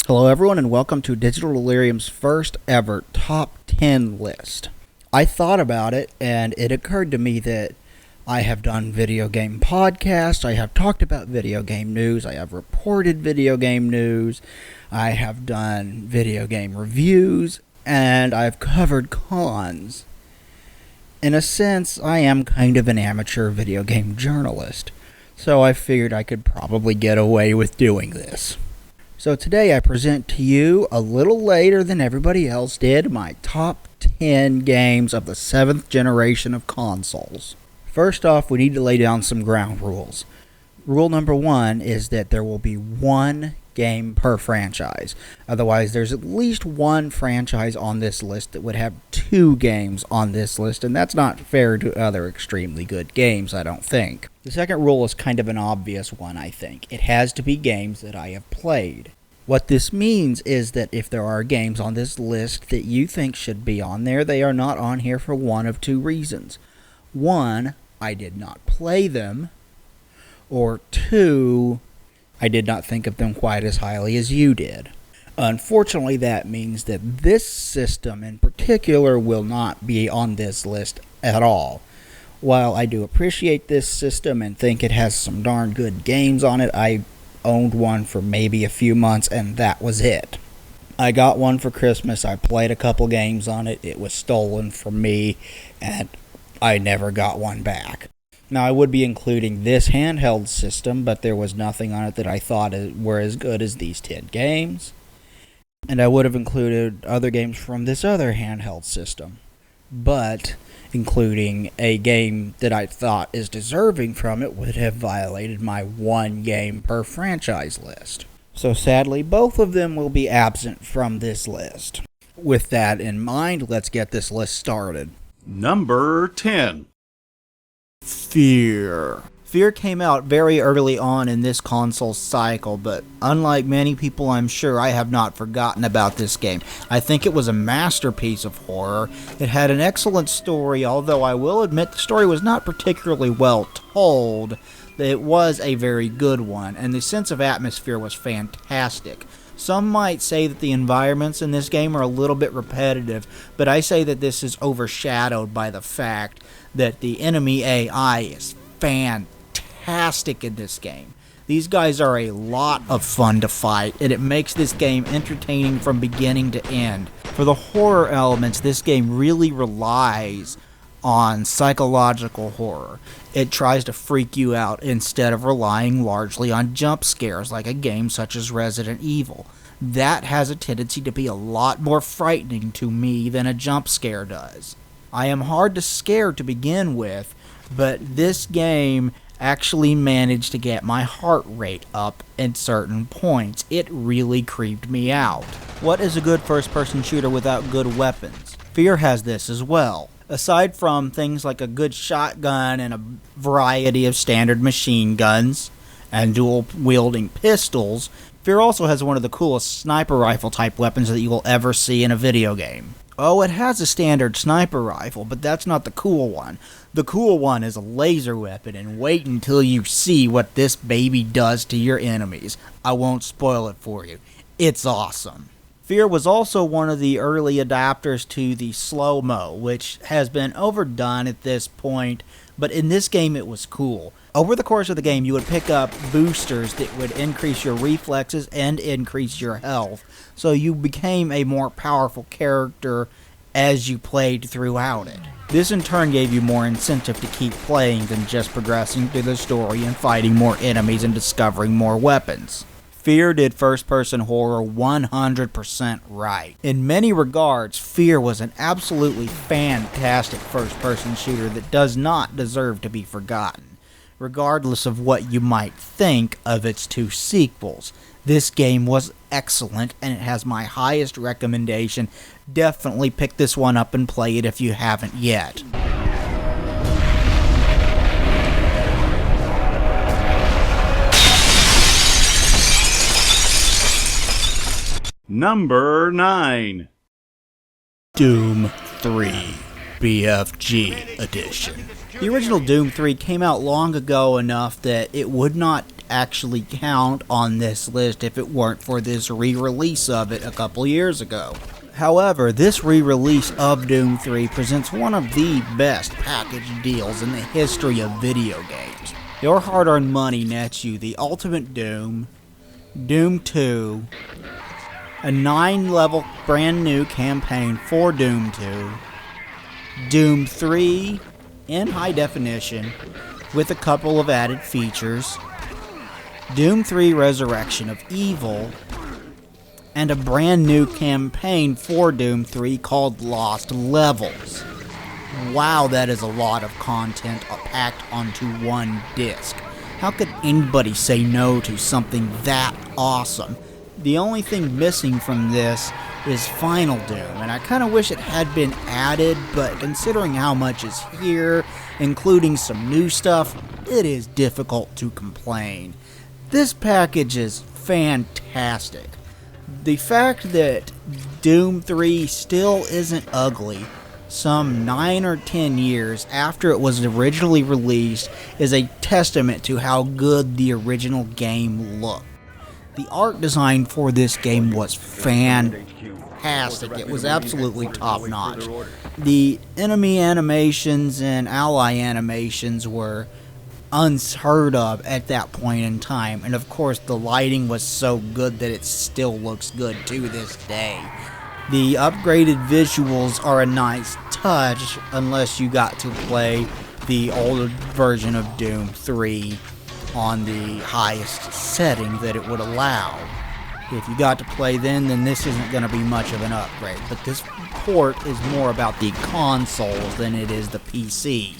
Hello everyone and welcome to Digital Delirium's first ever top 10 list. I thought about it and it occurred to me that I have done video game podcasts, I have talked about video game news, I have reported video game news, I have done video game reviews, and I've covered cons. In a sense, I am kind of an amateur video game journalist, so I figured I could probably get away with doing this. So today I present to you, a little later than everybody else did, my top 10 games of the 7th generation of consoles. First off, we need to lay down some ground rules. Rule number 1 is that there will be one game per franchise. Otherwise, there's at least one franchise on this list that would have 2 games on this list, and that's not fair to other extremely good games, I don't think. The second rule is kind of an obvious one, I think. It has to be games that I have played. What this means is that if there are games on this list that you think should be on there, they are not on here for one of 2 reasons. 1, I did not play them, or 2, I did not think of them quite as highly as you did. Unfortunately, that means that this system in particular will not be on this list at all. While I do appreciate this system and think it has some darn good games on it, I owned one for maybe a few months and that was it. I got one for Christmas, I played a couple games on it, it was stolen from me, and I never got one back. Now, I would be including this handheld system, but there was nothing on it that I thought were as good as these 10 games. And I would have included other games from this other handheld system. But including a game that I thought is deserving from it would have violated my one game per franchise list. So sadly, both of them will be absent from this list. With that in mind, let's get this list started. Number 10. Fear. Fear came out very early on in this console cycle, but unlike many people, I'm sure I have not forgotten about this game. I think it was a masterpiece of horror. It had an excellent story, although I will admit the story was not particularly well told. It was a very good one, and the sense of atmosphere was fantastic. Some might say that the environments in this game are a little bit repetitive, but I say that this is overshadowed by the fact that the enemy AI is fantastic in this game. These guys are a lot of fun to fight, and it makes this game entertaining from beginning to end. For the horror elements, this game really relies on psychological horror. It tries to freak you out instead of relying largely on jump scares like a game such as Resident Evil. That has a tendency to be a lot more frightening to me than a jump scare does. I am hard to scare to begin with, but this game actually managed to get my heart rate up at certain points. It really creeped me out. What is a good first-person shooter without good weapons? Fear has this as well. Aside from things like a good shotgun and a variety of standard machine guns and dual-wielding pistols, Fear also has one of the coolest sniper rifle type weapons that you will ever see in a video game. Oh, it has a standard sniper rifle, but that's not the cool one. The cool one is a laser weapon, and wait until you see what this baby does to your enemies. I won't spoil it for you. It's awesome. Fear was also one of the early adapters to the slow-mo, which has been overdone at this point, but in this game it was cool. Over the course of the game, you would pick up boosters that would increase your reflexes and increase your health, so you became a more powerful character as you played throughout it. This in turn gave you more incentive to keep playing than just progressing through the story and fighting more enemies and discovering more weapons. Fear did first-person horror 100% right. In many regards, Fear was an absolutely fantastic first-person shooter that does not deserve to be forgotten. Regardless of what you might think of its 2 sequels, this game was excellent and it has my highest recommendation. Definitely pick this one up and play it if you haven't yet. Number 9. Doom 3 BFG Edition. The original Doom 3 came out long ago enough that it would not actually count on this list if it weren't for this re-release of it a couple years ago. However, this re-release of Doom 3 presents one of the best package deals in the history of video games. Your hard-earned money nets you the Ultimate Doom, Doom 2, a 9-level brand new campaign for Doom 2, Doom 3 in high definition with a couple of added features, Doom 3 Resurrection of Evil, and a brand new campaign for Doom 3 called Lost Levels. Wow, that is a lot of content packed onto one disc. How could anybody say no to something that awesome? The only thing missing from this is Final Doom, and I kind of wish it had been added, but considering how much is here, including some new stuff, it is difficult to complain. This package is fantastic. The fact that Doom 3 still isn't ugly some 9 or 10 years after it was originally released is a testament to how good the original game looked. The art design for this game was fantastic. It was absolutely top-notch. The enemy animations and ally animations were unheard of at that point in time, and of course the lighting was so good that it still looks good to this day. The upgraded visuals are a nice touch unless you got to play the older version of Doom 3 on the highest setting that it would allow. If you got to play then this isn't going to be much of an upgrade, but this port is more about the consoles than it is the PC,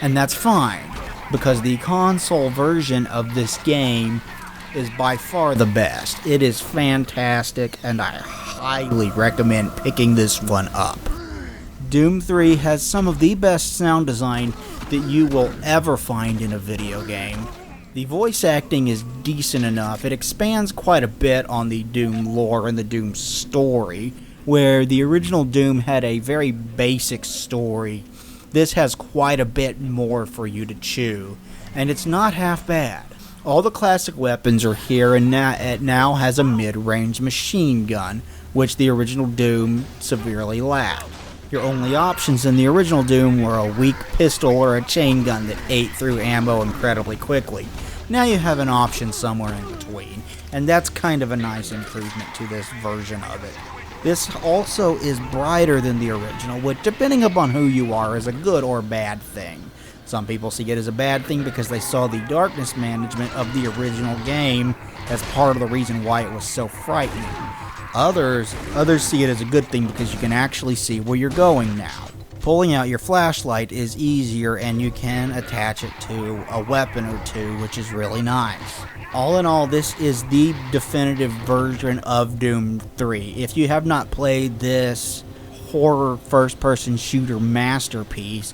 and that's fine, because the console version of this game is by far the best. It is fantastic, and I highly recommend picking this one up. Doom 3 has some of the best sound design that you will ever find in a video game. The voice acting is decent enough. It expands quite a bit on the Doom lore and the Doom story, where the original Doom had a very basic story. This has quite a bit more for you to chew, and it's not half bad. All the classic weapons are here, and it now has a mid-range machine gun, which the original Doom severely lacked. Your only options in the original Doom were a weak pistol or a chain gun that ate through ammo incredibly quickly. Now you have an option somewhere in between, and that's kind of a nice improvement to this version of it. This also is brighter than the original, which, depending upon who you are, is a good or bad thing. Some people see it as a bad thing because they saw the darkness management of the original game as part of the reason why it was so frightening. Others see it as a good thing because you can actually see where you're going now. Pulling out your flashlight is easier, and you can attach it to a weapon or two, which is really nice. All in all, this is the definitive version of Doom 3. If you have not played this horror first-person shooter masterpiece,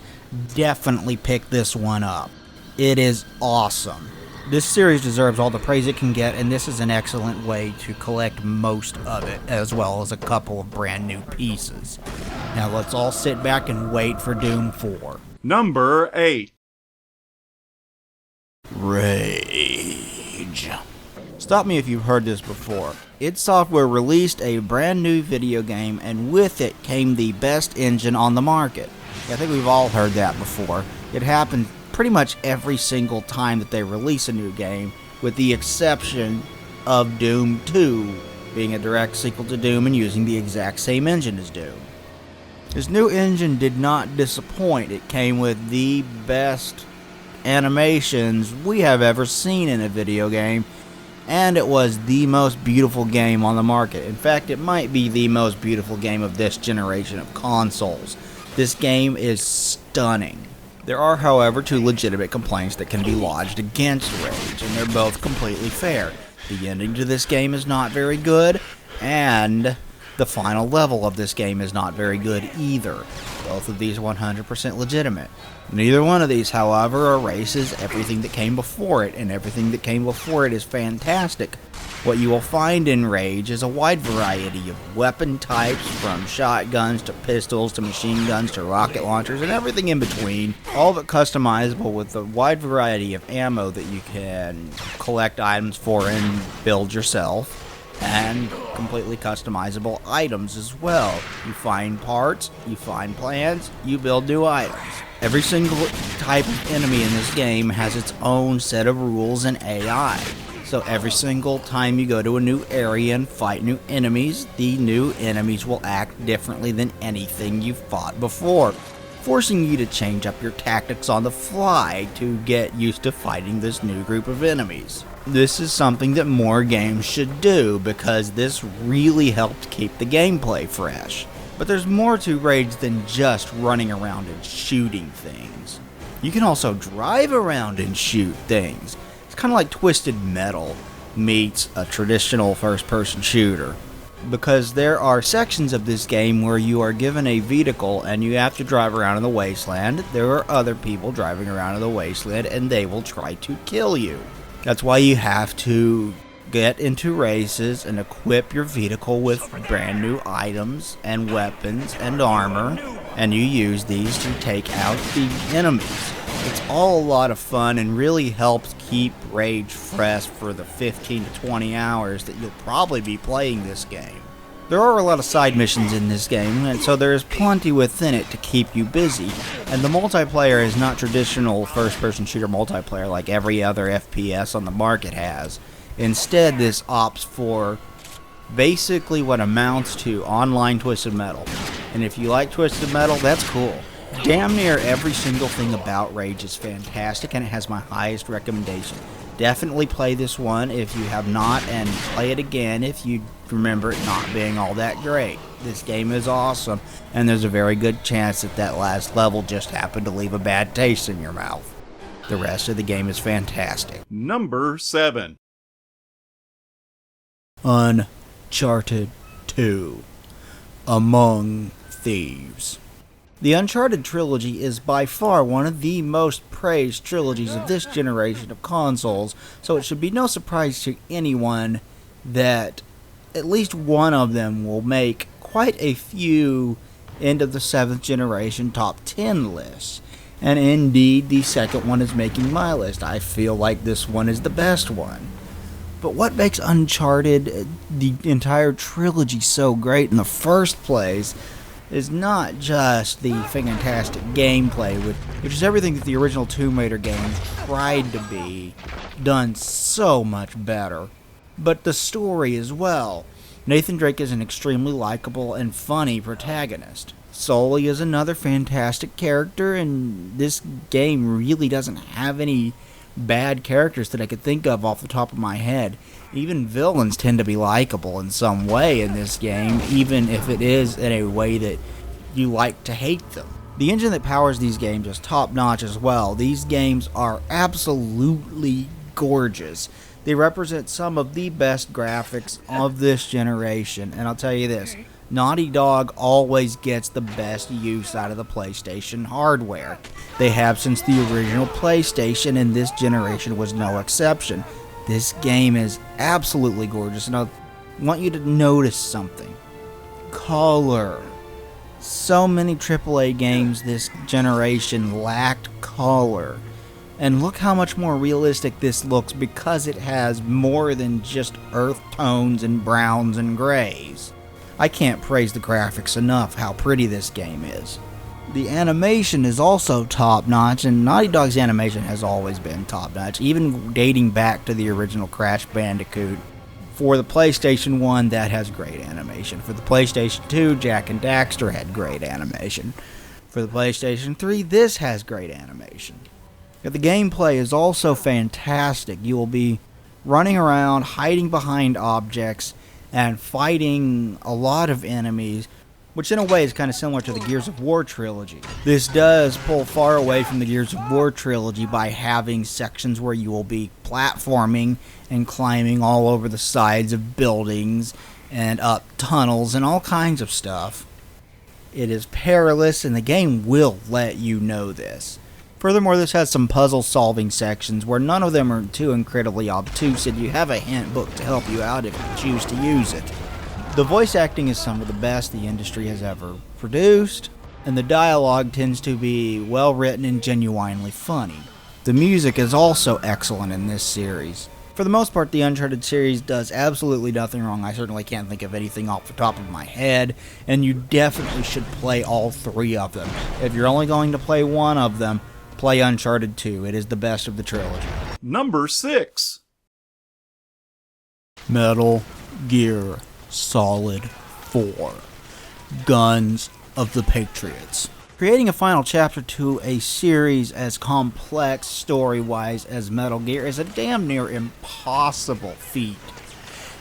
definitely pick this one up. It is awesome. This series deserves all the praise it can get, and this is an excellent way to collect most of it, as well as a couple of brand new pieces. Now let's all sit back and wait for Doom 4. Number 8. Rage. Stop me if you've heard this before. id Software released a brand new video game, and with it came the best engine on the market. I think we've all heard that before. It happened pretty much every single time that they release a new game, with the exception of Doom 2 being a direct sequel to Doom and using the exact same engine as Doom. This new engine did not disappoint. It came with the best animations we have ever seen in a video game, and it was the most beautiful game on the market. In fact, it might be the most beautiful game of this generation of consoles. This game is stunning. There are, however, two legitimate complaints that can be lodged against Rage, and they're both completely fair. The ending to this game is not very good, and the final level of this game is not very good either. Both of these 100% legitimate. Neither one of these, however, erases everything that came before it, and everything that came before it is fantastic. What you will find in Rage is a wide variety of weapon types, from shotguns to pistols to machine guns to rocket launchers and everything in between, all of it customizable with a wide variety of ammo that you can collect items for and build yourself, and completely customizable items as well. You find parts, you find plans, you build new items. Every single type of enemy in this game has its own set of rules and AI. So every single time you go to a new area and fight new enemies, the new enemies will act differently than anything you've fought before, forcing you to change up your tactics on the fly to get used to fighting this new group of enemies. This is something that more games should do because this really helps keep the gameplay fresh. But there's more to Rage than just running around and shooting things. You can also drive around and shoot things. Kind of like Twisted Metal meets a traditional first-person shooter, because there are sections of this game where you are given a vehicle and you have to drive around in the wasteland. There are other people driving around in the wasteland and they will try to kill you. That's why you have to get into races and equip your vehicle with brand new items and weapons and armor, and you use these to take out the enemies. It's all a lot of fun and really helps keep Rage fresh for the 15 to 20 hours that you'll probably be playing this game. There are a lot of side missions in this game, and so there is plenty within it to keep you busy. And the multiplayer is not traditional first-person shooter multiplayer like every other FPS on the market has. Instead, this opts for basically what amounts to online Twisted Metal. And if you like Twisted Metal, that's cool. Damn near every single thing about Rage is fantastic, and it has my highest recommendation. Definitely play this one if you have not, and play it again if you remember it not being all that great. This game is awesome, and there's a very good chance that that last level just happened to leave a bad taste in your mouth. The rest of the game is fantastic. Number 7. Uncharted 2: Among Thieves. The Uncharted trilogy is by far one of the most praised trilogies of this generation of consoles, so it should be no surprise to anyone that at least one of them will make quite a few end of the 7th generation top 10 lists. And indeed, the second one is making my list. I feel like this one is the best one. But what makes Uncharted, the entire trilogy, so great in the first place is not just the fantastic gameplay, which is everything that the original Tomb Raider games tried to be, done so much better, but the story as well. Nathan Drake is an extremely likable and funny protagonist. Sully is another fantastic character, and this game really doesn't have any bad characters that I could think of off the top of my head. Even villains tend to be likable in some way in this game, even if it is in a way that you like to hate them. The engine that powers these games is top notch as well. These games are absolutely gorgeous. They represent some of the best graphics of this generation, and I'll tell you this, Naughty Dog always gets the best use out of the PlayStation hardware. They have since the original PlayStation, and this generation was no exception. This game is absolutely gorgeous, and I want you to notice something. Color. So many AAA games this generation lacked color. And look how much more realistic this looks because it has more than just earth tones and browns and grays. I can't praise the graphics enough how pretty this game is. The animation is also top-notch, and Naughty Dog's animation has always been top-notch, even dating back to the original Crash Bandicoot. For the PlayStation 1, that has great animation. For the PlayStation 2, Jak and Daxter had great animation. For the PlayStation 3, this has great animation. But the gameplay is also fantastic. You will be running around, hiding behind objects, and fighting a lot of enemies, which in a way is kind of similar to the Gears of War trilogy. This does pull far away from the Gears of War trilogy by having sections where you will be platforming and climbing all over the sides of buildings and up tunnels and all kinds of stuff. It is perilous, and the game will let you know this. Furthermore, this has some puzzle-solving sections where none of them are too incredibly obtuse, and you have a hint book to help you out if you choose to use it. The voice acting is some of the best the industry has ever produced, and the dialogue tends to be well-written and genuinely funny. The music is also excellent in this series. For the most part, the Uncharted series does absolutely nothing wrong. I certainly can't think of anything off the top of my head, and you definitely should play all three of them. If you're only going to play one of them, play Uncharted 2. It is the best of the trilogy. Number 6. Metal Gear Solid 4. Guns of the Patriots. Creating a final chapter to a series as complex story-wise as Metal Gear is a damn near impossible feat.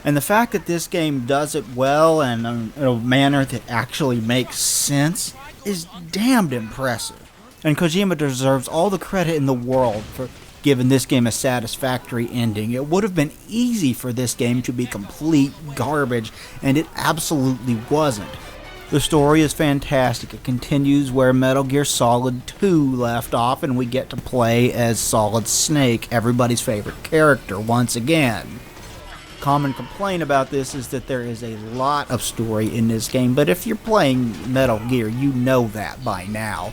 And the fact that this game does it well and in a manner that actually makes sense is damned impressive. And Kojima deserves all the credit in the world for giving this game a satisfactory ending. It would have been easy for this game to be complete garbage, and it absolutely wasn't. The story is fantastic. It continues where Metal Gear Solid 2 left off, and we get to play as Solid Snake, everybody's favorite character, once again. Common complaint about this is that there is a lot of story in this game, but if you're playing Metal Gear, you know that by now.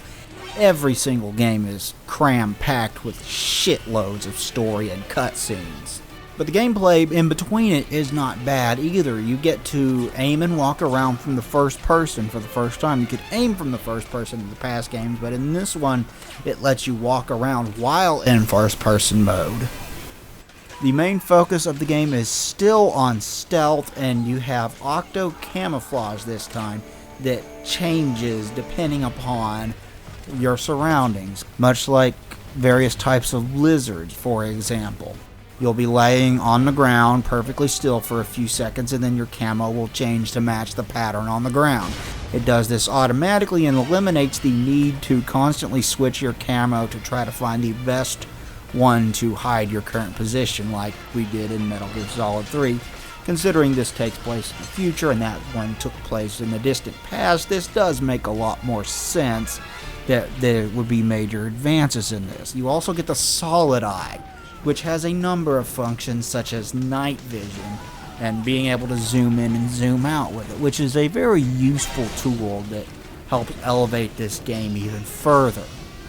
Every single game is cram-packed with shitloads of story and cutscenes. But the gameplay in between it is not bad either. You get to aim and walk around from the first person for the first time. You could aim from the first person in the past games, but in this one, it lets you walk around while in first person mode. The main focus of the game is still on stealth, and you have octo camouflage this time that changes depending upon your surroundings, much like various types of lizards, for example. You'll be laying on the ground perfectly still for a few seconds, and then your camo will change to match the pattern on the ground. It does this automatically and eliminates the need to constantly switch your camo to try to find the best one to hide your current position, like we did in Metal Gear Solid 3. Considering this takes place in the future and that one took place in the distant past, this does make a lot more sense that there would be major advances in this. You also get the Solid Eye, which has a number of functions such as night vision and being able to zoom in and zoom out with it, which is a very useful tool that helps elevate this game even further.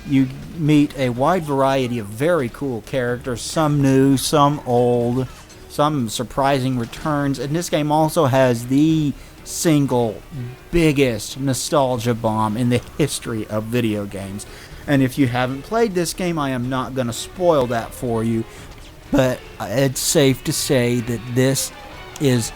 You meet a wide variety of very cool characters, some new, some old, some surprising returns, and this game also has the single biggest nostalgia bomb in the history of video games. And if you haven't played this game, I am not going to spoil that for you, but it's safe to say that this is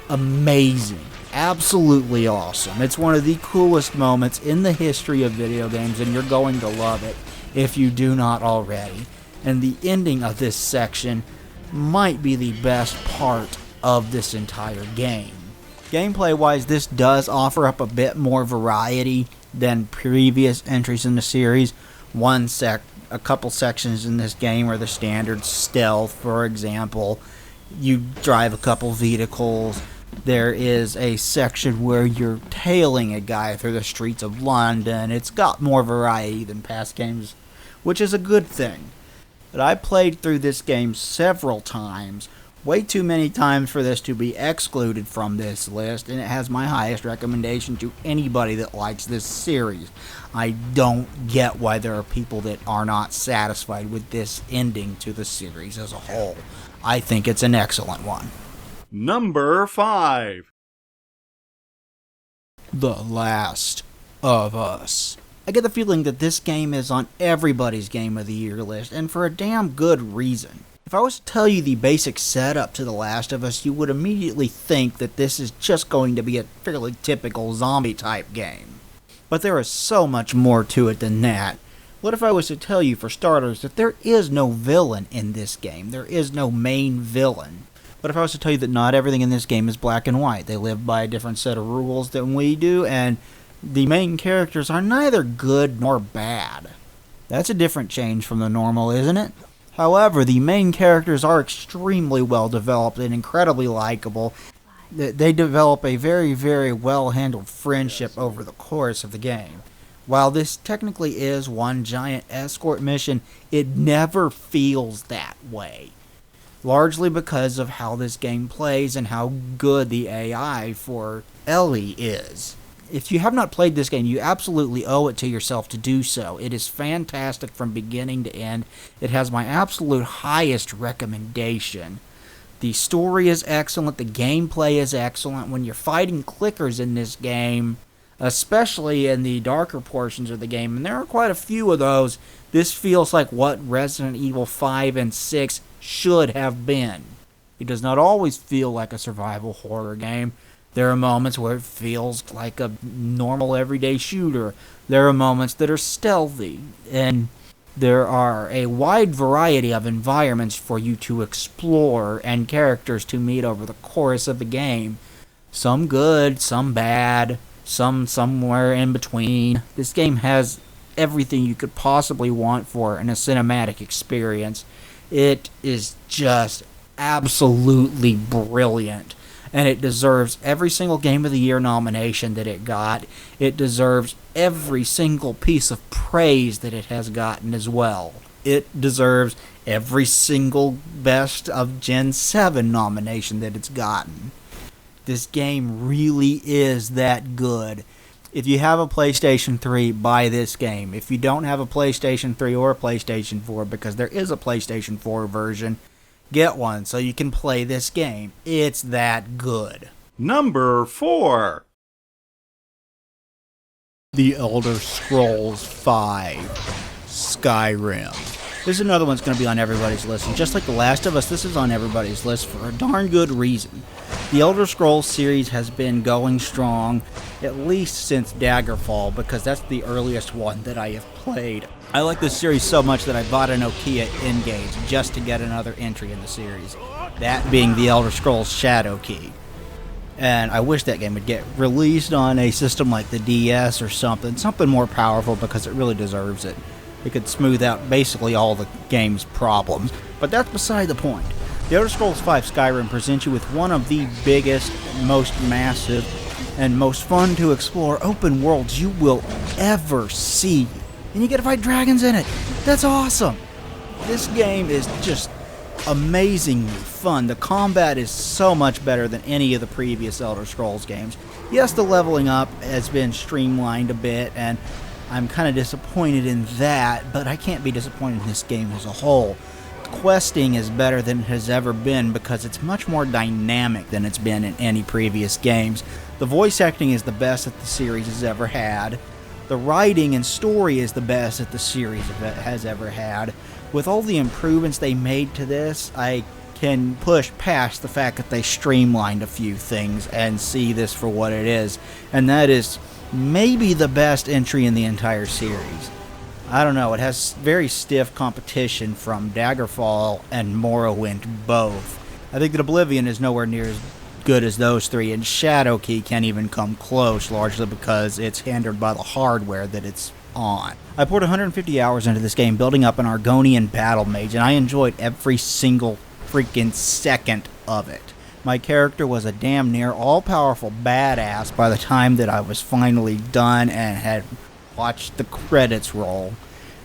amazing. Absolutely awesome. It's one of the coolest moments in the history of video games, and you're going to love it if you do not already. And the ending of this section might be the best part of this entire game. Gameplay-wise, this does offer up a bit more variety than previous entries in the series. A couple sections in this game are the standard stealth, for example. You drive a couple vehicles. There is a section where you're tailing a guy through the streets of London. It's got more variety than past games, which is a good thing. But I played through this game several times, way too many times for this to be excluded from this list, and it has my highest recommendation to anybody that likes this series. I don't get why there are people that are not satisfied with this ending to the series as a whole. I think it's an excellent one. Number 5. The Last of Us. I get the feeling that this game is on everybody's Game of the Year list, and for a damn good reason. If I was to tell you the basic setup to The Last of Us, you would immediately think that this is just going to be a fairly typical zombie-type game. But there is so much more to it than that. What if I was to tell you, for starters, that there is no villain in this game? There is no main villain. But if I was to tell you that not everything in this game is black and white, they live by a different set of rules than we do, and the main characters are neither good nor bad. That's a different change from the normal, isn't it? However, the main characters are extremely well developed and incredibly likable. They develop a very, very well-handled friendship over the course of the game. While this technically is one giant escort mission, it never feels that way. Largely because of how this game plays and how good the AI for Ellie is. If you have not played this game, you absolutely owe it to yourself to do so. It is fantastic from beginning to end. It has my absolute highest recommendation. The story is excellent, the gameplay is excellent. When you're fighting clickers in this game, especially in the darker portions of the game, and there are quite a few of those, this feels like what Resident Evil 5 and 6 should have been. It does not always feel like a survival horror game. There are moments where it feels like a normal everyday shooter. There are moments that are stealthy, and there are a wide variety of environments for you to explore and characters to meet over the course of the game. Some good, some bad, some somewhere in between. This game has everything you could possibly want for in a cinematic experience. It is just absolutely brilliant, and it deserves every single Game of the Year nomination that it got. It deserves every single piece of praise that it has gotten as well. It deserves every single Best of Gen 7 nomination that it's gotten. This game really is that good. If you have a PlayStation 3, buy this game. If you don't have a PlayStation 3 or a PlayStation 4, because there is a PlayStation 4 version, get one so you can play this game. It's that good. Number 4. The Elder Scrolls V Skyrim. This is another one that's going to be on everybody's list, and just like The Last of Us, this is on everybody's list for a darn good reason. The Elder Scrolls series has been going strong, at least since Daggerfall, because that's the earliest one that I have played. I like this series so much that I bought a Nokia N-Gage just to get another entry in the series, that being The Elder Scrolls Shadowkey. And I wish that game would get released on a system like the DS or something more powerful, because it really deserves it. It could smooth out basically all the game's problems, but that's beside the point. The Elder Scrolls V Skyrim presents you with one of the biggest, most massive, and most fun to explore open worlds you will ever see. And you get to fight dragons in it. That's awesome. This game is just amazingly fun. The combat is so much better than any of the previous Elder Scrolls games. Yes, the leveling up has been streamlined a bit, and I'm kind of disappointed in that, but I can't be disappointed in this game as a whole. Questing is better than it has ever been because it's much more dynamic than it's been in any previous games. The voice acting is the best that the series has ever had. The writing and story is the best that the series has ever had. With all the improvements they made to this, I can push past the fact that they streamlined a few things and see this for what it is, and that is maybe the best entry in the entire series. I don't know, it has very stiff competition from Daggerfall and Morrowind both. I think that Oblivion is nowhere near as good as those three, and Shadowkey can't even come close, largely because it's hindered by the hardware that it's on. I poured 150 hours into this game building up an Argonian battle mage, and I enjoyed every single freaking second of it. My character was a damn near all-powerful badass by the time that I was finally done and had watched the credits roll.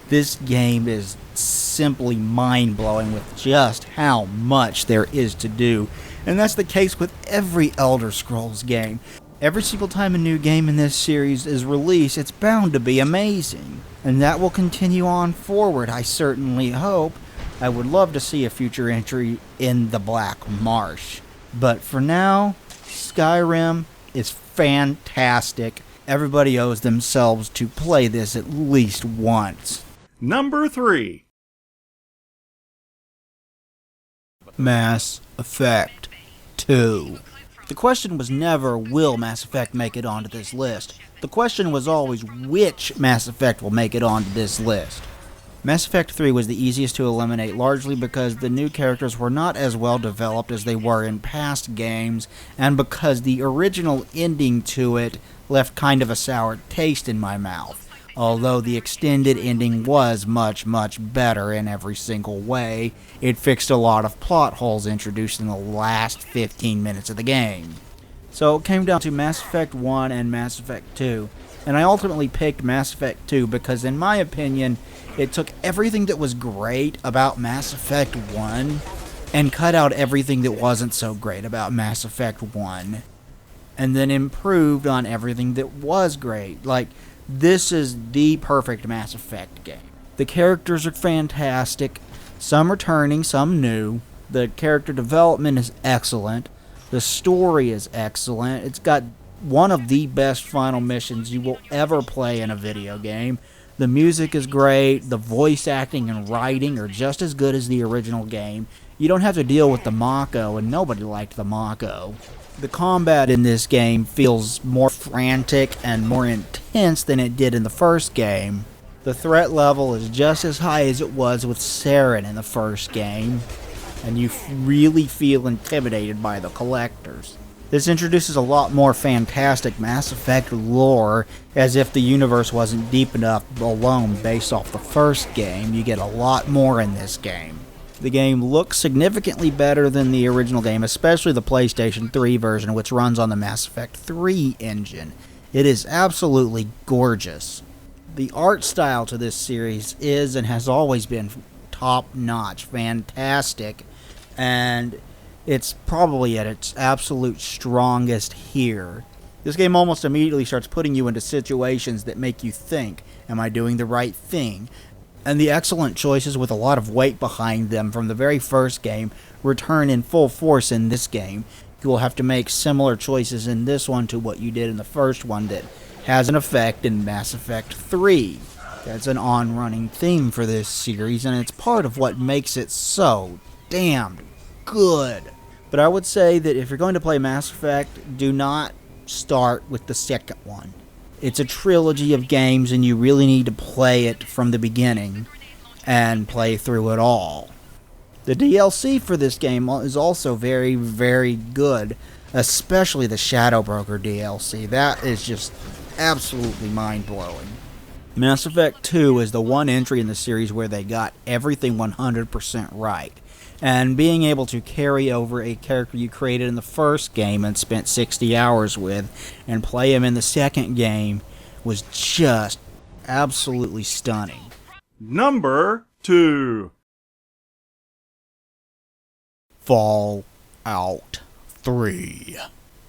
This game is simply mind-blowing with just how much there is to do, and that's the case with every Elder Scrolls game. Every single time a new game in this series is released, it's bound to be amazing, and that will continue on forward, I certainly hope. I would love to see a future entry in the Black Marsh. But for now, Skyrim is fantastic. Everybody owes themselves to play this at least once. Number 3. Mass Effect 2. The question was never, will Mass Effect make it onto this list? The question was always, which Mass Effect will make it onto this list? Mass Effect 3 was the easiest to eliminate, largely because the new characters were not as well developed as they were in past games, and because the original ending to it left kind of a sour taste in my mouth. Although the extended ending was much, much better in every single way, it fixed a lot of plot holes introduced in the last 15 minutes of the game. So it came down to Mass Effect 1 and Mass Effect 2. And I ultimately picked Mass Effect 2 because, in my opinion, it took everything that was great about Mass Effect 1 and cut out everything that wasn't so great about Mass Effect 1. And then improved on everything that was great. Like, this is the perfect Mass Effect game. The characters are fantastic. Some returning, some new. The character development is excellent. The story is excellent. It's got one of the best final missions you will ever play in a video game. The music is great. The voice acting and writing are just as good as the original game. You don't have to deal with the Mako, and nobody liked the Mako. The combat in this game feels more frantic and more intense than it did in the first game. The threat level is just as high as it was with Saren in the first game, and you really feel intimidated by the Collectors. This introduces a lot more fantastic Mass Effect lore, as if the universe wasn't deep enough alone based off the first game. You get a lot more in this game. The game looks significantly better than the original game, especially the PlayStation 3 version, which runs on the Mass Effect 3 engine. It is absolutely gorgeous. The art style to this series is and has always been top-notch, fantastic, and it's probably at its absolute strongest here. This game almost immediately starts putting you into situations that make you think, am I doing the right thing? And the excellent choices with a lot of weight behind them from the very first game return in full force in this game. You will have to make similar choices in this one to what you did in the first one that has an effect in Mass Effect 3. That's an on-running theme for this series, and it's part of what makes it so damn good. But I would say that if you're going to play Mass Effect, do not start with the second one. It's a trilogy of games, and you really need to play it from the beginning and play through it all. The DLC for this game is also very, very good, especially the Shadow Broker DLC. That is just absolutely mind-blowing. Mass Effect 2 is the one entry in the series where they got everything 100% right. And being able to carry over a character you created in the first game and spent 60 hours with and play him in the second game was just absolutely stunning. Number 2. Fallout 3.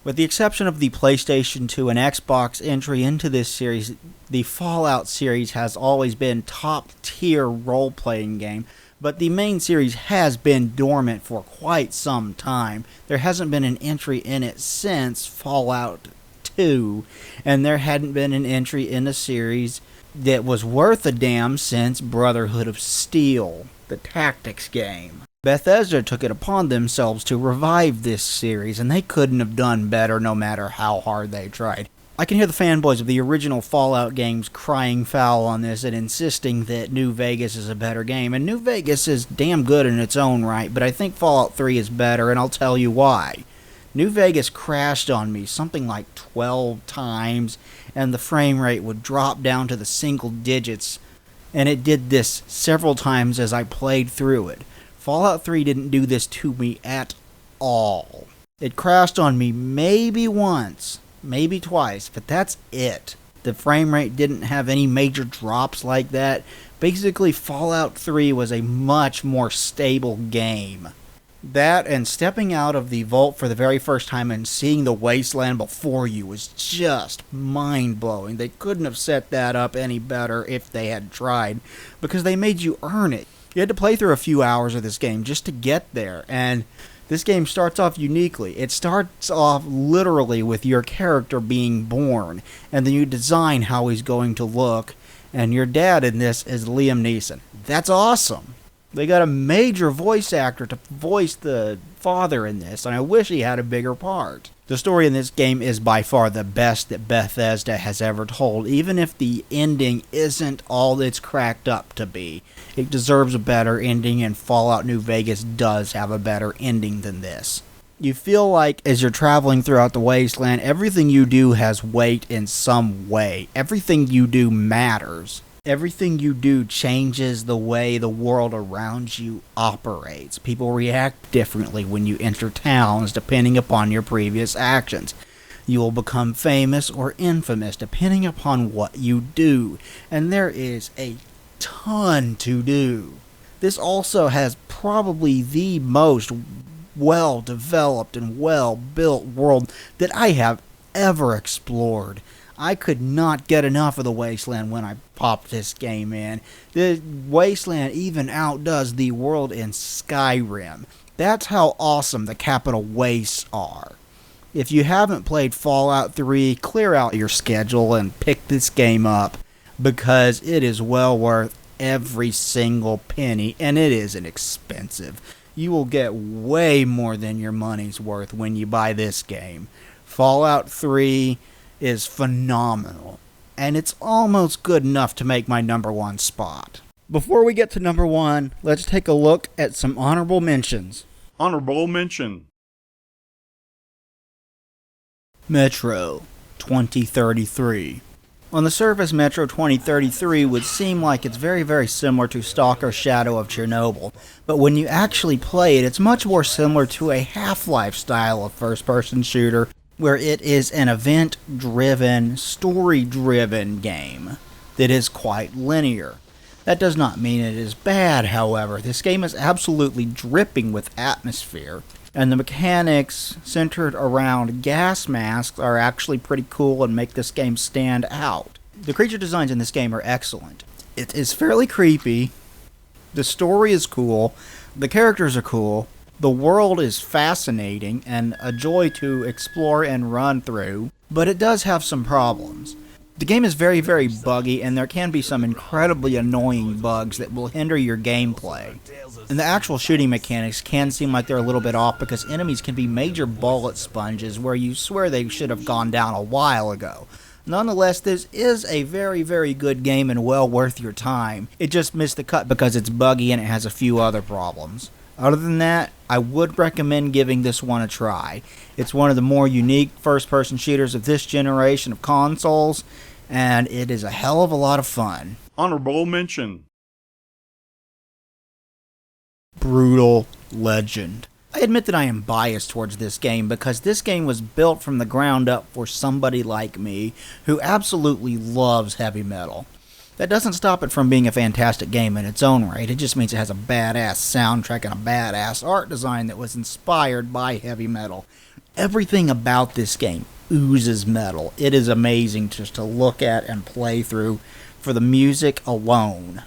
With the exception of the PlayStation 2 and Xbox entry into this series, the Fallout series has always been top-tier role-playing game, but the main series has been dormant for quite some time. There hasn't been an entry in it since Fallout 2, and there hadn't been an entry in the series that was worth a damn since Brotherhood of Steel, the tactics game. Bethesda took it upon themselves to revive this series, and they couldn't have done better no matter how hard they tried. I can hear the fanboys of the original Fallout games crying foul on this and insisting that New Vegas is a better game, and New Vegas is damn good in its own right, but I think Fallout 3 is better, and I'll tell you why. New Vegas crashed on me something like 12 times, and the frame rate would drop down to the single digits, and it did this several times as I played through it. Fallout 3 didn't do this to me at all. It crashed on me maybe once, maybe twice, but that's it. The frame rate didn't have any major drops like that. Basically, Fallout 3 was a much more stable game. That and stepping out of the vault for the very first time and seeing the wasteland before you was just mind-blowing. They couldn't have set that up any better if they had tried, because they made you earn it. You had to play through a few hours of this game just to get there, and this game starts off uniquely. It starts off literally with your character being born, and then you design how he's going to look, and your dad in this is Liam Neeson. That's awesome. They got a major voice actor to voice the father in this, and I wish he had a bigger part. The story in this game is by far the best that Bethesda has ever told, even if the ending isn't all it's cracked up to be. It deserves a better ending, and Fallout New Vegas does have a better ending than this. You feel like, as you're traveling throughout the wasteland, everything you do has weight in some way. Everything you do matters. Everything you do changes the way the world around you operates. People react differently when you enter towns depending upon your previous actions. You will become famous or infamous depending upon what you do, and there is a ton to do. This also has probably the most well-developed and well-built world that I have ever explored. I could not get enough of the Wasteland when I popped this game in. The Wasteland even outdoes the world in Skyrim. That's how awesome the capital wastes are. If you haven't played Fallout 3, clear out your schedule and pick this game up, because it is well worth every single penny, and it isn't expensive. You will get way more than your money's worth when you buy this game. Fallout 3 is phenomenal, and it's almost good enough to make my number one spot. Before we get to number one, let's take a look at some honorable mentions. Honorable mention. Metro 2033. On the surface, Metro 2033 would seem like it's very similar to Stalker Shadow of Chernobyl, but when you actually play it, it's much more similar to a Half-Life style of first-person shooter, where it is an event-driven, story-driven game that is quite linear. That does not mean it is bad, however. This game is absolutely dripping with atmosphere, and the mechanics centered around gas masks are actually pretty cool and make this game stand out. The creature designs in this game are excellent. It is fairly creepy, the story is cool, the characters are cool, the world is fascinating and a joy to explore and run through, but it does have some problems. The game is very buggy, and there can be some incredibly annoying bugs that will hinder your gameplay. And the actual shooting mechanics can seem like they're a little bit off because enemies can be major bullet sponges where you swear they should have gone down a while ago. Nonetheless, this is a very good game and well worth your time. It just missed the cut because it's buggy and it has a few other problems. Other than that, I would recommend giving this one a try. It's one of the more unique first-person shooters of this generation of consoles, and it is a hell of a lot of fun. Honorable mention. Brutal Legend. I admit that I am biased towards this game because this game was built from the ground up for somebody like me who absolutely loves heavy metal. That doesn't stop it from being a fantastic game in its own right. It just means it has a badass soundtrack and a badass art design that was inspired by heavy metal. Everything about this game oozes metal. It is amazing just to look at and play through for the music alone.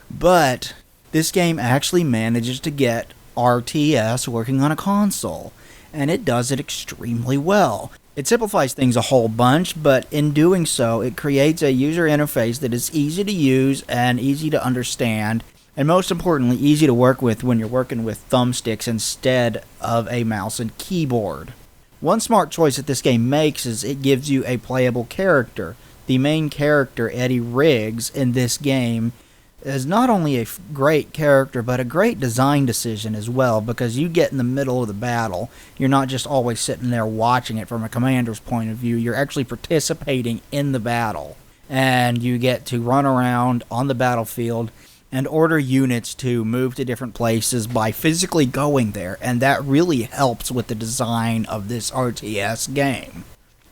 But this game actually manages to get RTS working on a console, and it does it extremely well. It simplifies things a whole bunch, but in doing so, it creates a user interface that is easy to use and easy to understand, and most importantly, easy to work with when you're working with thumbsticks instead of a mouse and keyboard. One smart choice that this game makes is it gives you a playable character. The main character, Eddie Riggs, in this game is not only a great character, but a great design decision as well, because you get in the middle of the battle. You're not just always sitting there watching it from a commander's point of view. You're actually participating in the battle, and you get to run around on the battlefield and order units to move to different places by physically going there, and that really helps with the design of this RTS game.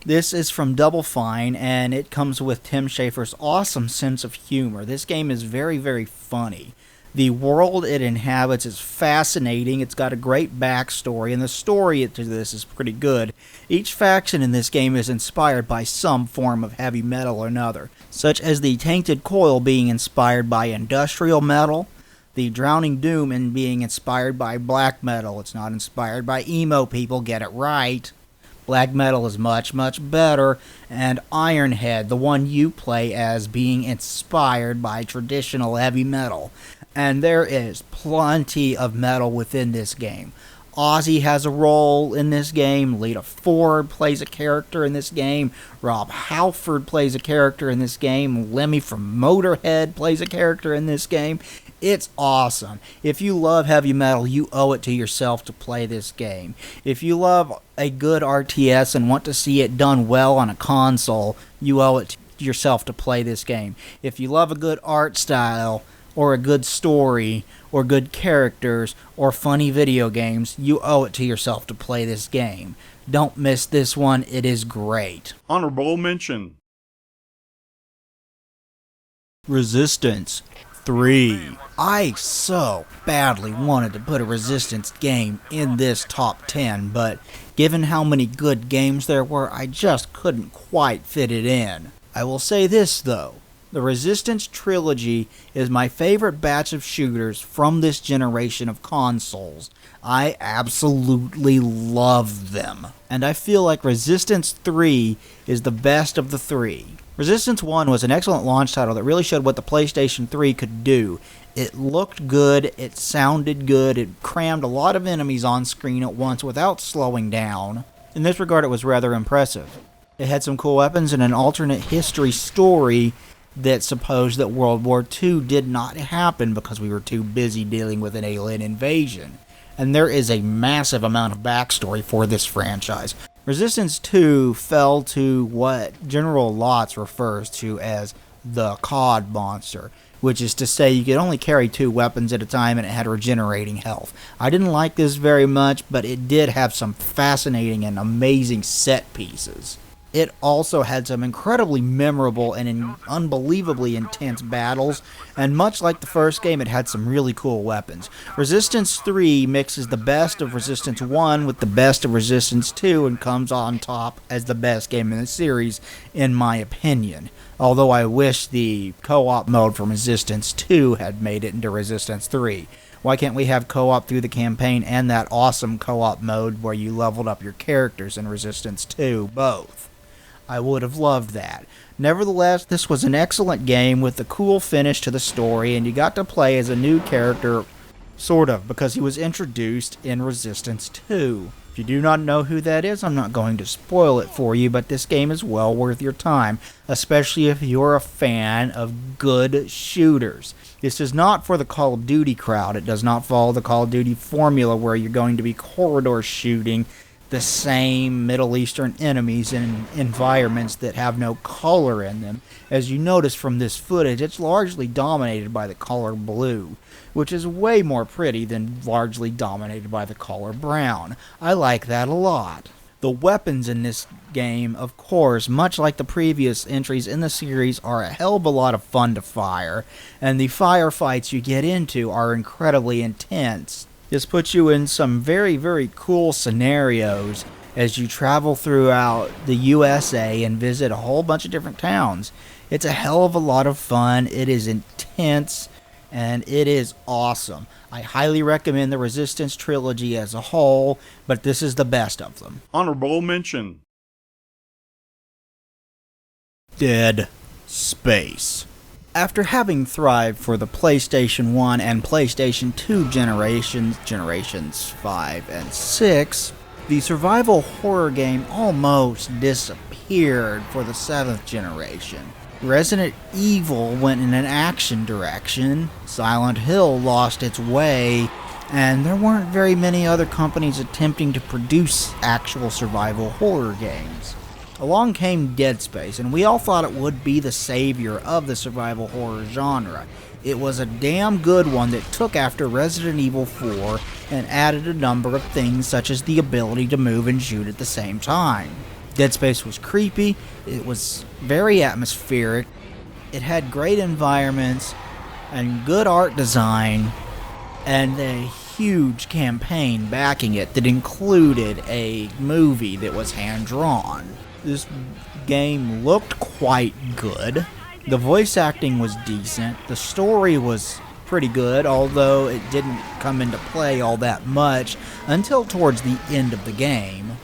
This is from Double Fine, and it comes with Tim Schafer's awesome sense of humor. This game is very funny. The world it inhabits is fascinating. It's got a great backstory, and the story to this is pretty good. Each faction in this game is inspired by some form of heavy metal or another, such as the Tainted Coil being inspired by industrial metal, the Drowning Doom in being inspired by black metal. It's not inspired by emo people, get it right. Black metal is much better, and Ironhead, the one you play as, being inspired by traditional heavy metal. And there is plenty of metal within this game. Ozzy has a role in this game, Lita Ford plays a character in this game, Rob Halford plays a character in this game, Lemmy from Motorhead plays a character in this game. It's awesome. If you love heavy metal, you owe it to yourself to play this game. If you love a good RTS and want to see it done well on a console, you owe it to yourself to play this game. If you love a good art style, or a good story, or good characters, or funny video games, you owe it to yourself to play this game. Don't miss this one, it is great. Honorable mention. Resistance 3. I so badly wanted to put a Resistance game in this top 10, but given how many good games there were, I just couldn't quite fit it in. I will say this though, the Resistance trilogy is my favorite batch of shooters from this generation of consoles. I absolutely love them, and I feel like Resistance 3 is the best of the three. Resistance 1 was an excellent launch title that really showed what the PlayStation 3 could do. It looked good, it sounded good, it crammed a lot of enemies on screen at once without slowing down. In this regard, it was rather impressive. It had some cool weapons and an alternate history story that supposed that World War II did not happen because we were too busy dealing with an alien invasion. And there is a massive amount of backstory for this franchise. Resistance 2 fell to what General Lotz refers to as the COD monster, which is to say you could only carry 2 weapons at a time and it had regenerating health. I didn't like this very much, but it did have some fascinating and amazing set pieces. It also had some incredibly memorable and unbelievably intense battles, and much like the first game, it had some really cool weapons. Resistance 3 mixes the best of Resistance 1 with the best of Resistance 2 and comes on top as the best game in the series, in my opinion. Although I wish the co-op mode from Resistance 2 had made it into Resistance 3. Why can't we have co-op through the campaign and that awesome co-op mode where you leveled up your characters in Resistance 2 both? I would have loved that. Nevertheless, this was an excellent game with a cool finish to the story, and you got to play as a new character, sort of, because he was introduced in Resistance 2. If you do not know who that is, I'm not going to spoil it for you, but this game is well worth your time, especially if you're a fan of good shooters. This is not for the Call of Duty crowd. It does not follow the Call of Duty formula where you're going to be corridor shooting the same Middle Eastern enemies in environments that have no color in them. As you notice from this footage, it's largely dominated by the color blue, which is way more pretty than largely dominated by the color brown. I like that a lot. The weapons in this game, of course, much like the previous entries in the series, are a hell of a lot of fun to fire, and the firefights you get into are incredibly intense. This puts you in some very, very cool scenarios as you travel throughout the USA and visit a whole bunch of different towns. It's a hell of a lot of fun, it is intense, and it is awesome. I highly recommend the Resistance trilogy as a whole, but this is the best of them. Honorable mention. Dead Space. After having thrived for the PlayStation 1 and PlayStation 2 generations 5 and 6, the survival horror game almost disappeared for the 7th generation. Resident Evil went in an action direction, Silent Hill lost its way, and there weren't very many other companies attempting to produce actual survival horror games. Along came Dead Space, and we all thought it would be the savior of the survival horror genre. It was a damn good one that took after Resident Evil 4 and added a number of things such as the ability to move and shoot at the same time. Dead Space was creepy, it was very atmospheric, it had great environments and good art design, and a huge campaign backing it that included a movie that was hand-drawn. This game looked quite good. The voice acting was decent. The story was pretty good, although it didn't come into play all that much until towards the end of the game.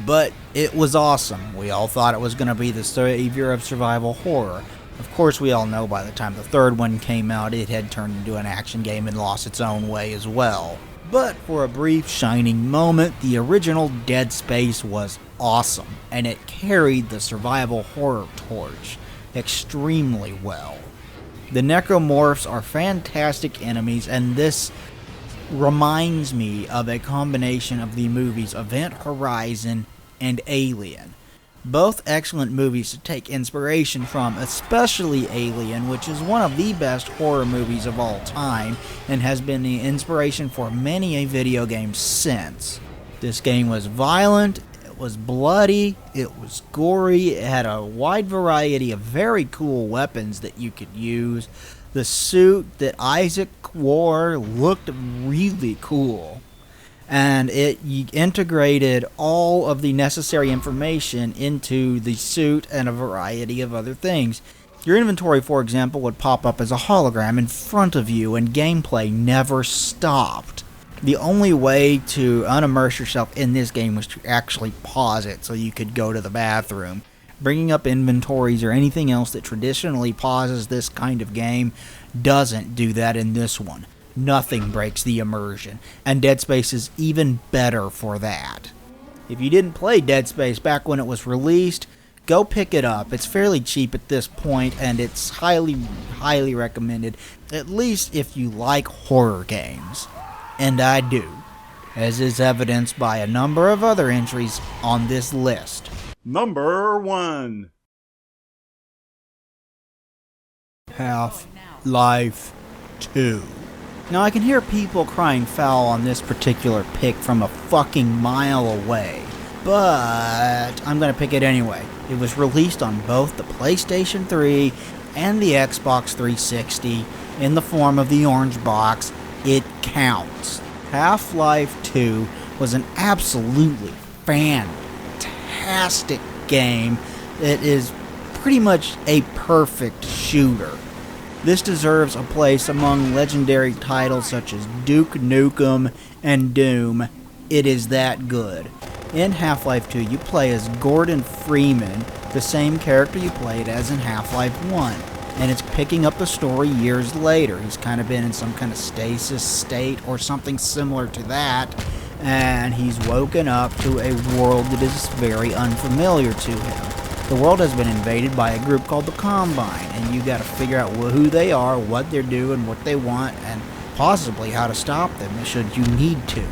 But it was awesome. We all thought it was going to be the savior of survival horror. Of course, we all know by the time the third one came out, it had turned into an action game and lost its own way as well. But for a brief shining moment, the original Dead Space was awesome, and it carried the survival horror torch extremely well. The necromorphs are fantastic enemies, and this reminds me of a combination of the movies Event Horizon and Alien. Both excellent movies to take inspiration from, especially Alien, which is one of the best horror movies of all time and has been the inspiration for many a video game since. This game was violent, it was bloody, it was gory, it had a wide variety of very cool weapons that you could use. The suit that Isaac wore looked really cool. And it integrated all of the necessary information into the suit and a variety of other things. Your inventory, for example, would pop up as a hologram in front of you, and gameplay never stopped. The only way to unimmerse yourself in this game was to actually pause it so you could go to the bathroom. Bringing up inventories or anything else that traditionally pauses this kind of game doesn't do that in this one. Nothing breaks the immersion, and Dead Space is even better for that. If you didn't play Dead Space back when it was released, go pick it up. It's fairly cheap at this point, and it's highly recommended, at least if you like horror games. And I do, as is evidenced by a number of other entries on this list. Number 1. Half-Life 2. Now I can hear people crying foul on this particular pick from a fucking mile away, but I'm gonna pick it anyway. It was released on both the PlayStation 3 and the Xbox 360 in the form of the orange box. It counts. Half-Life 2 was an absolutely fantastic game. It is pretty much a perfect shooter. This deserves a place among legendary titles such as Duke Nukem and Doom. It is that good. In Half-Life 2, you play as Gordon Freeman, the same character you played as in Half-Life 1. And it's picking up the story years later. He's kind of been in some kind of stasis state or something similar to that, and he's woken up to a world that is very unfamiliar to him. The world has been invaded by a group called the Combine, and you got to figure out who they are, what they're doing, what they want, and possibly how to stop them should you need to.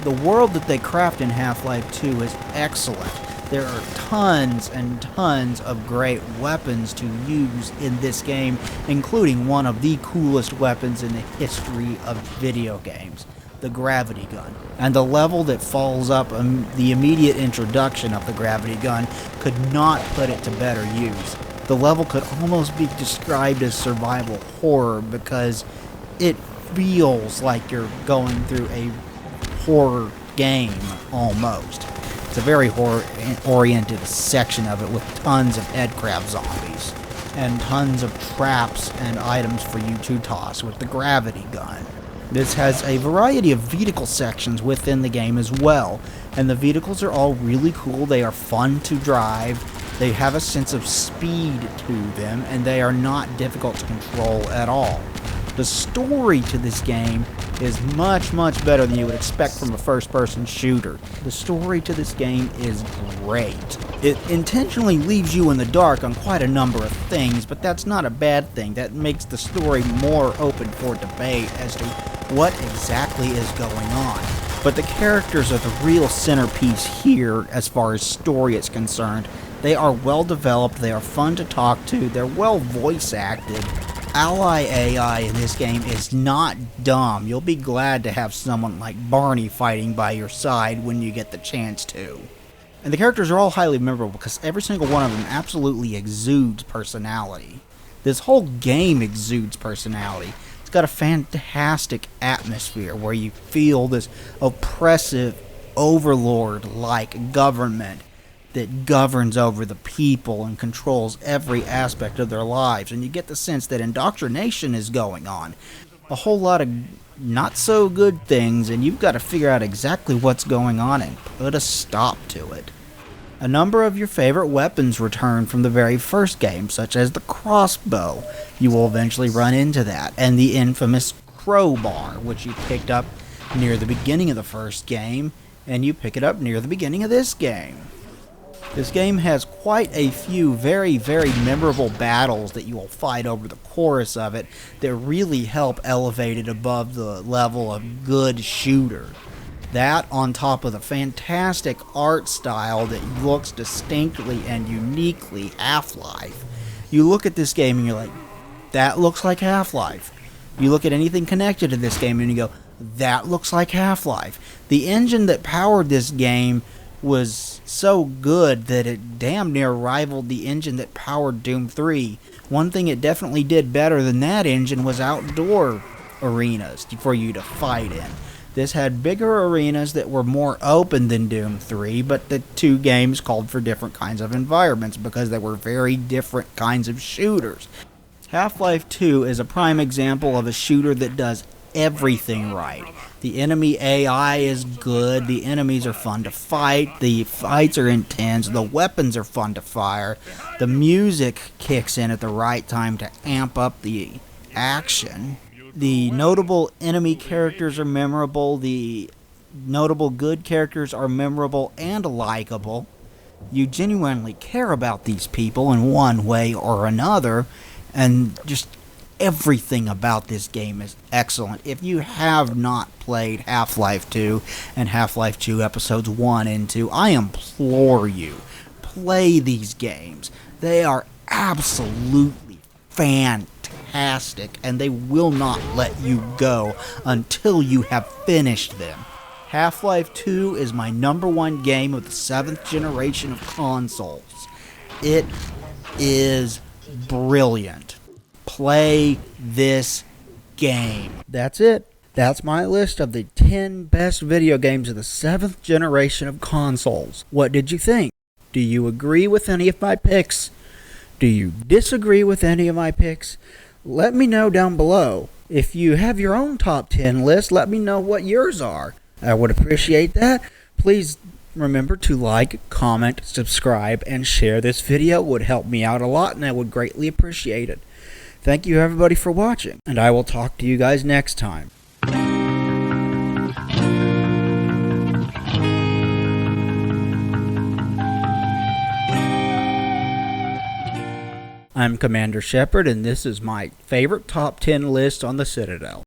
The world that they craft in Half-Life 2 is excellent. There are tons and tons of great weapons to use in this game, including one of the coolest weapons in the history of video games, the gravity gun. And the level that follows up the immediate introduction of the gravity gun could not put it to better use. The level could almost be described as survival horror because it feels like you're going through a horror game almost. It's a very horror-oriented section of it with tons of headcrab zombies and tons of traps and items for you to toss with the gravity gun. This has a variety of vehicle sections within the game as well, and the vehicles are all really cool. They are fun to drive, they have a sense of speed to them, and they are not difficult to control at all. The story to this game is much better than you would expect from a first-person shooter. The story to this game is great. It intentionally leaves you in the dark on quite a number of things, but that's not a bad thing. That makes the story more open for debate as to what exactly is going on. But the characters are the real centerpiece here as far as story is concerned. They are well developed, they are fun to talk to, they're well voice acted. Ally AI in this game is not dumb. You'll be glad to have someone like Barney fighting by your side when you get the chance to. And the characters are all highly memorable because every single one of them absolutely exudes personality. This whole game exudes personality. It's got a fantastic atmosphere where you feel this oppressive overlord-like government that governs over the people and controls every aspect of their lives, and you get the sense that indoctrination is going on. A whole lot of not so good things, and you've got to figure out exactly what's going on and put a stop to it. A number of your favorite weapons return from the very first game, such as the crossbow. You will eventually run into that, and the infamous crowbar, which you picked up near the beginning of the first game, and you pick it up near the beginning of this game. This game has quite a few very memorable battles that you will fight over the course of it that really help elevate it above the level of good shooter. That on top of the fantastic art style that looks distinctly and uniquely Half-Life. You look at this game and you're like, that looks like Half-Life. You look at anything connected to this game and you go, that looks like Half-Life. The engine that powered this game was so good that it damn near rivaled the engine that powered Doom 3. One thing it definitely did better than that engine was outdoor arenas for you to fight in. This had bigger arenas that were more open than Doom 3, but the two games called for different kinds of environments because they were very different kinds of shooters. Half-Life 2 is a prime example of a shooter that does everything right. The enemy AI is good, the enemies are fun to fight, the fights are intense, the weapons are fun to fire, the music kicks in at the right time to amp up the action. The notable enemy characters are memorable, the notable good characters are memorable and likable. You genuinely care about these people in one way or another, and just everything about this game is excellent. If you have not played Half-Life 2 and Half-Life 2 Episodes 1 and 2, I implore you, play these games. They are absolutely fantastic, and they will not let you go until you have finished them. Half-Life 2 is my #1 game of the 7th generation of consoles. It is brilliant. Play this game. That's it. That's my list of the 10 best video games of the 7th generation of consoles. What did you think? Do you agree with any of my picks? Do you disagree with any of my picks? Let me know down below. If you have your own top 10 list, let me know what yours are. I would appreciate that. Please remember to like, comment, subscribe, and share this video. It would help me out a lot, and I would greatly appreciate it. Thank you everybody for watching, and I will talk to you guys next time. I'm Commander Shepard, and this is my favorite top 10 list on the Citadel.